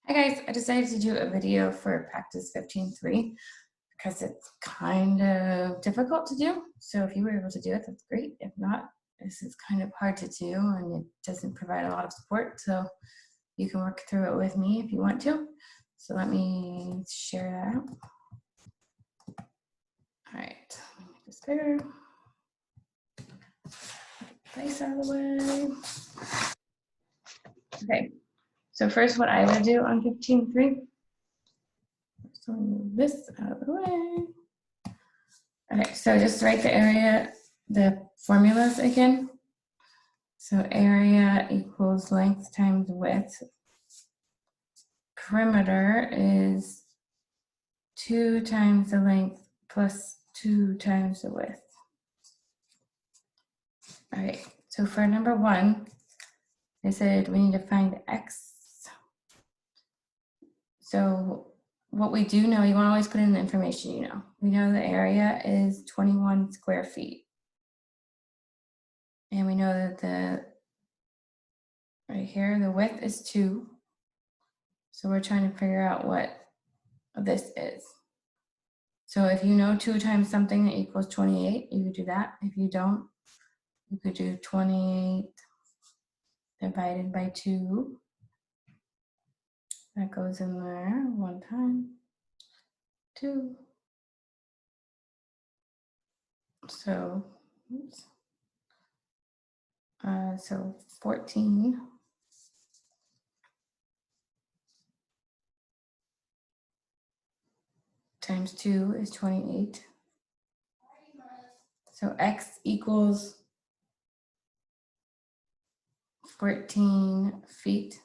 Hi guys, I decided to do a video for practice 15.3 because it's kind of difficult to do. So if you were able to do it, that's great. If not, this is kind of hard to do and it doesn't provide a lot of support. So you can work through it with me if you want to. So let me share that out. All right, let me make this bigger. Place out of the way. Okay, so first what I would do on 15.3. So move this out of the way. Okay, so just write the area, the formulas again. So area equals length times width. Perimeter is 2 times the length plus 2 times the width. All right, so for number 1, I said we need to find x. So what we do know, you want to always put in the information you know. We know the area is 21 square feet. And we know that right here, the width is 2. So we're trying to figure out what this is. So if you know 2 times something that equals 28, you could do that. If you don't, you could do 28 divided by 2. That goes in there 1 time, 2. So, oops. So 14 times 2 is 28. So x equals 14 feet.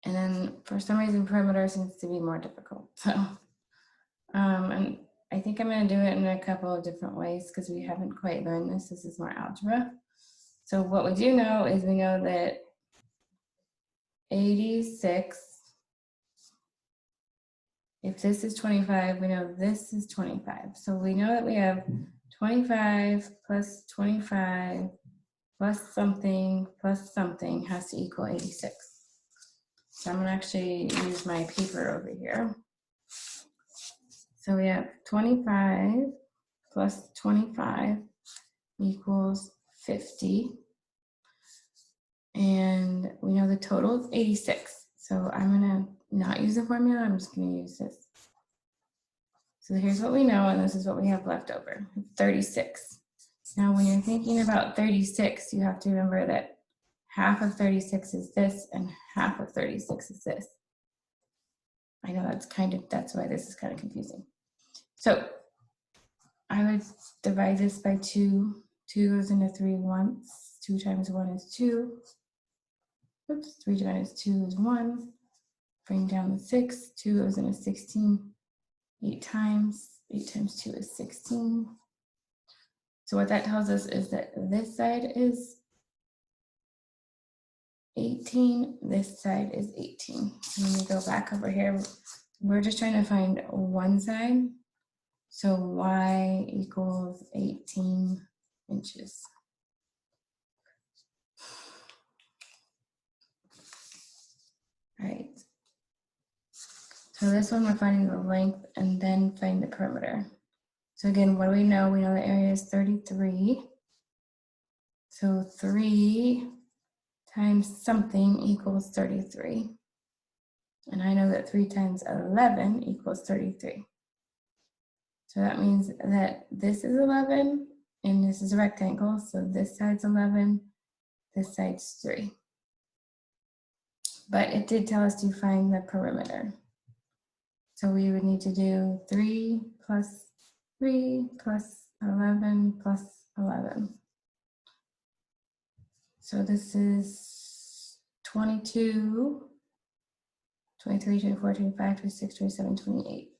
And then for some reason, perimeter seems to be more difficult. So, and I think I'm going to do it in a couple of different ways because we haven't quite learned this. This is more algebra. So what we do know is we know that 86, if this is 25, we know this is 25. So we know that we have 25 plus 25 plus something has to equal 86. So I'm going to actually use my paper over here. So we have 25 plus 25 equals 50. And we know the total is 86. So I'm going to not use the formula. I'm just going to use this. So here's what we know, and this is what we have left over, 36. Now, when you're thinking about 36, you have to remember that half of 36 is this, and half of 36 is this. I know that's why this is kind of confusing. So I would divide this by 2. 2 goes into 3 once. 2 times 1 is 2. Oops, 3 minus 2 is 1. Bring down the 6. 2 goes into 16. 8 times. 8 times 2 is 16. So what that tells us is that this side is 18. This side is 18. And when we go back over here, we're just trying to find one side. So y equals 18 inches. All right. So this one, we're finding the length and then find the perimeter. So again, what do we know? We know the area is 33. So 3 times something equals 33. And I know that 3 times 11 equals 33. So that means that this is 11 and this is a rectangle. So this side's 11, this side's 3. But it did tell us to find the perimeter. So we would need to do 3 plus 3 plus 11 plus 11. So this is 22, 23, 24, 25, 26, 27, 28.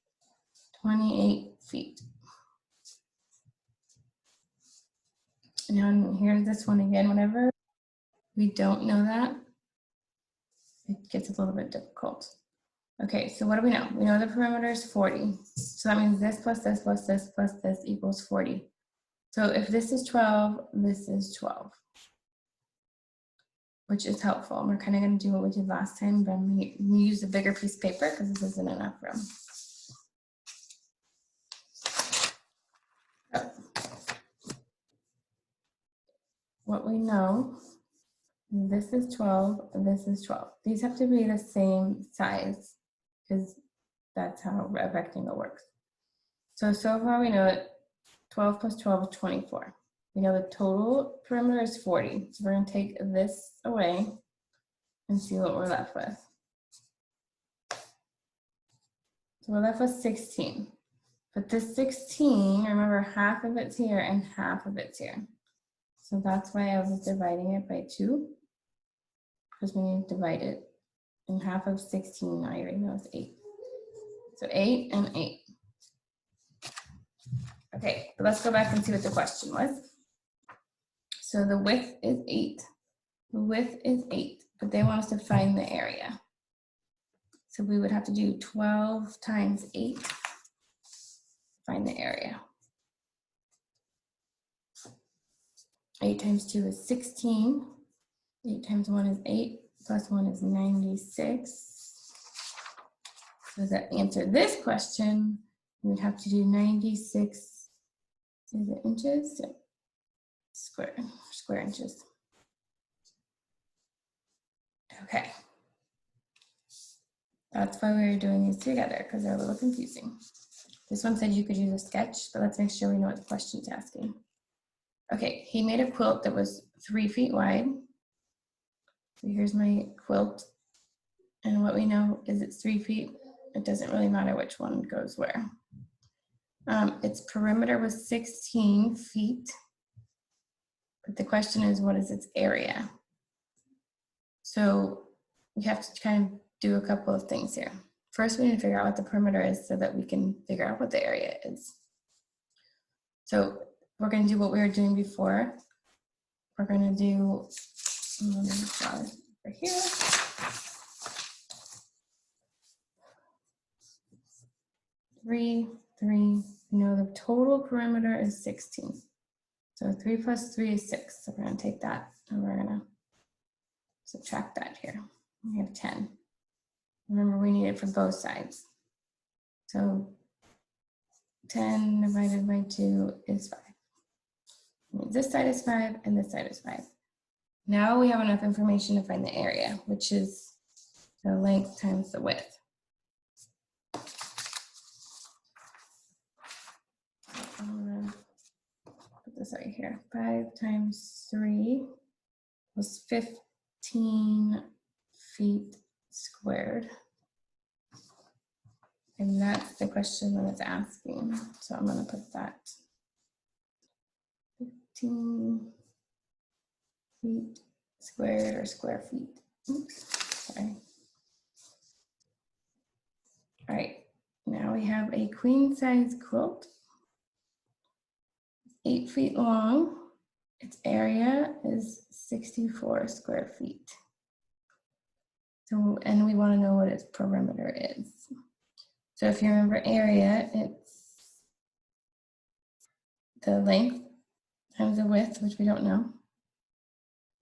28 feet. Now here's this one again. Whenever we don't know that, it gets a little bit difficult. Okay, so what do we know? We know the perimeter is 40. So that means this plus this plus this plus this equals 40. So if this is 12, this is 12. which is helpful. And we're kind of going to do what we did last time, but I'm going to use a bigger piece of paper because this isn't enough room. So, what we know, this is 12, this is 12. These have to be the same size because that's how a rectangle works. So far we know that 12 plus 12 is 24. We know the total perimeter is 40. So we're going to take this away and see what we're left with. So we're left with 16. But this 16, remember, half of it's here and half of it's here. So that's why I was dividing it by 2. Because we need to divide it. And half of 16, I already know is 8. So 8 and 8. Okay, but let's go back and see what the question was. So the width is 8. The width is 8, but they want us to find the area. So we would have to do 12 times 8, find the area. 8 times 2 is 16. 8 times 1 is 8, plus 1 is 96. So to answer this question, we would have to do 96, is it inches? Square inches. Okay. That's why we were doing these together, because they're a little confusing. This one said you could use a sketch, but let's make sure we know what the question's asking. Okay, he made a quilt that was 3 feet wide. So here's my quilt. And what we know is it's 3 feet. It doesn't really matter which one goes where. Its perimeter was 16 feet. But the question is, what is its area? So we have to kind of do a couple of things here. First, we need to figure out what the perimeter is so that we can figure out what the area is. So we're going to do what we were doing before. We're going to do, over here. Three, you know the total perimeter is 16. So 3 plus 3 is 6. So we're going to take that and we're going to subtract that here. We have 10. Remember, we need it for both sides. So 10 divided by 2 is 5. This side is 5 and this side is 5. Now we have enough information to find the area, which is the length times the width. I'm going to put this right here. 5 times 3 was 15 feet squared. And that's the question that it's asking. So I'm going to put that 15 feet squared or square feet. Oops, sorry. All right, now we have a queen size quilt. 8 feet long. Its area is 64 square feet. So, and we want to know what its perimeter is. So if you remember area, it's the length times the width, which we don't know.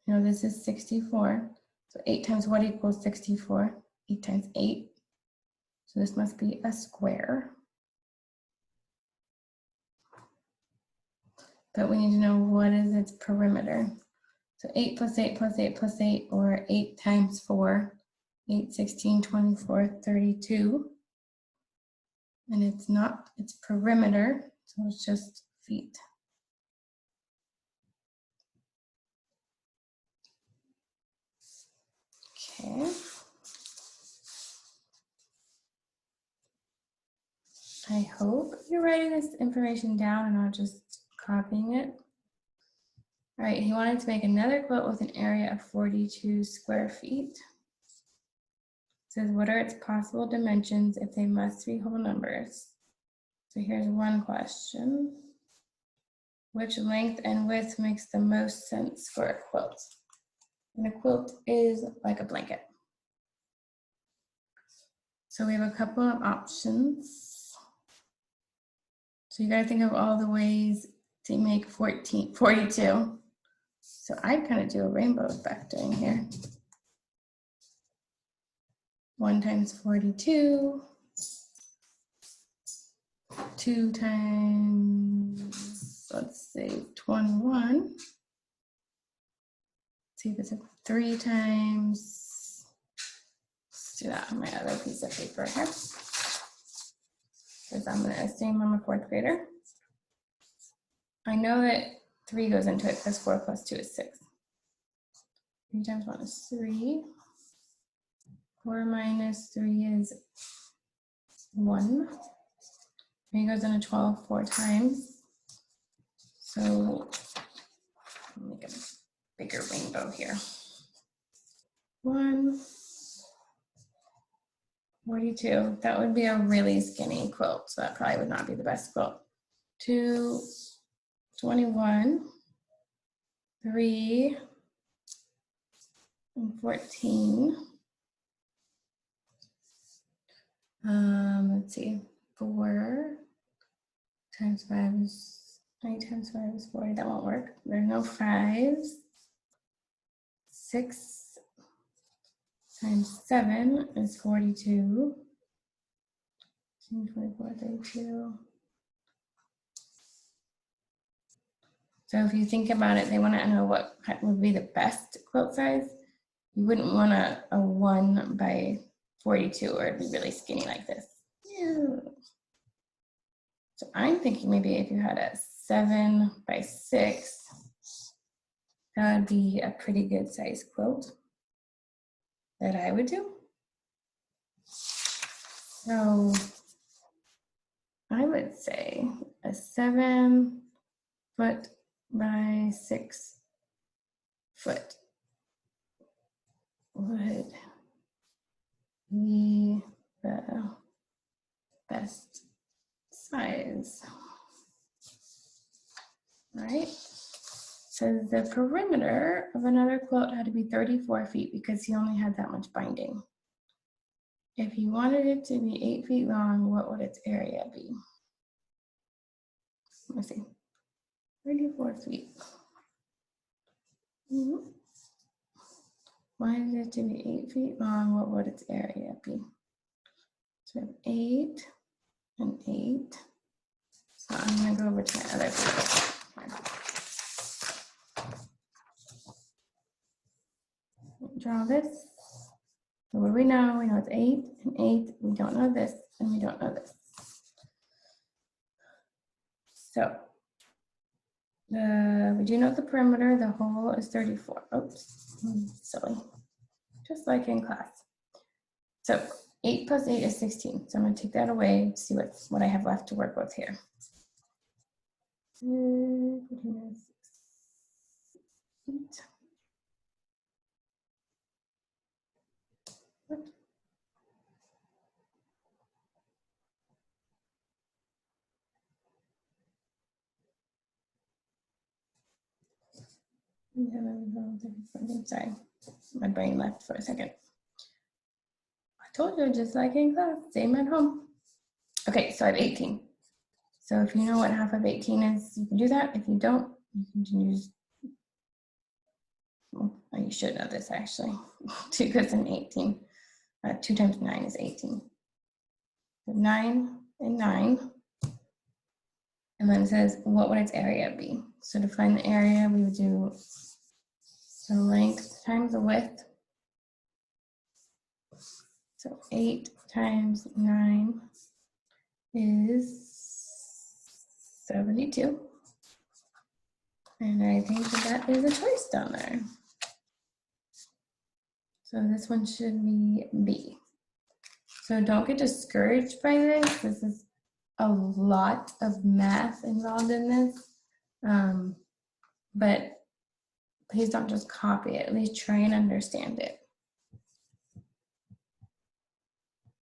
You know, this is 64. So 8 times what equals 64? 8 times 8. So this must be a square. But we need to know what is its perimeter. So 8 plus 8 plus 8 plus 8, or 8 times 4, 8, 16, 24, 32. And it's not its perimeter, so it's just feet. Okay. I hope you're writing this information down and not just copying it. All right, he wanted to make another quilt with an area of 42 square feet. It says, what are its possible dimensions if they must be whole numbers? So here's one question. Which length and width makes the most sense for a quilt? And a quilt is like a blanket. So we have a couple of options. So you gotta think of all the ways to make 42. So I'd kind of do a rainbow effect in here. 1 times 42. 2 times, let's say 21. Let's see if it's a 3 times, let's do that on my other piece of paper here. Because I'm gonna assume I'm a 4th grader. I know that 3 goes into it because 4 plus 2 is 6. 3 times 1 is 3. 4 minus 3 is 1. 3 goes into 12 4 times. So I'll make a bigger rainbow here. 1, 42. That would be a really skinny quilt, so that probably would not be the best quilt. 2, 21, 3, and 14. Let's see, 4 times 5 is 9 times 5 is 40. That won't work. There are no 5s. 6 times 7 is 42. 24, 32. So if you think about it, they want to know what would be the best quilt size. You wouldn't want a 1 by 42 or it'd be really skinny like this. So I'm thinking maybe if you had a 7 by 6, that would be a pretty good size quilt that I would do. So I would say a 7 foot by 6 foot would be the best size. All right. So the perimeter of another quilt had to be 34 feet because he only had that much binding. If you wanted it to be 8 feet long, what would its area be? Let me see. 34 feet. Wanted it to be 8 feet long, what would its area be? So we have 8 and 8. So I'm going to go over to my other paper. Draw this. So what do we know? We know it's 8 and 8. We don't know this and we don't know this. So we do know the perimeter, the whole is 34. Oops, silly. Just like in class. So 8 plus 8 is 16. So I'm going to take that away to see what I have left to work with here. 8. What? Sorry, my brain left for a second. I told you, just like in class, same at home. Okay, so I have 18. So if you know what half of 18 is, you can do that. If you don't, you can use, well, you should know this actually. 2 goes in 18. 2 times 9 is 18. So 9 and 9. And then it says, what would its area be? So to find the area, we would do the length times the width. So 8 times 9 is 72. And I think that is a choice down there. So this one should be B. So don't get discouraged by this. This is a lot of math involved in this. But please don't just copy it. At least try and understand it.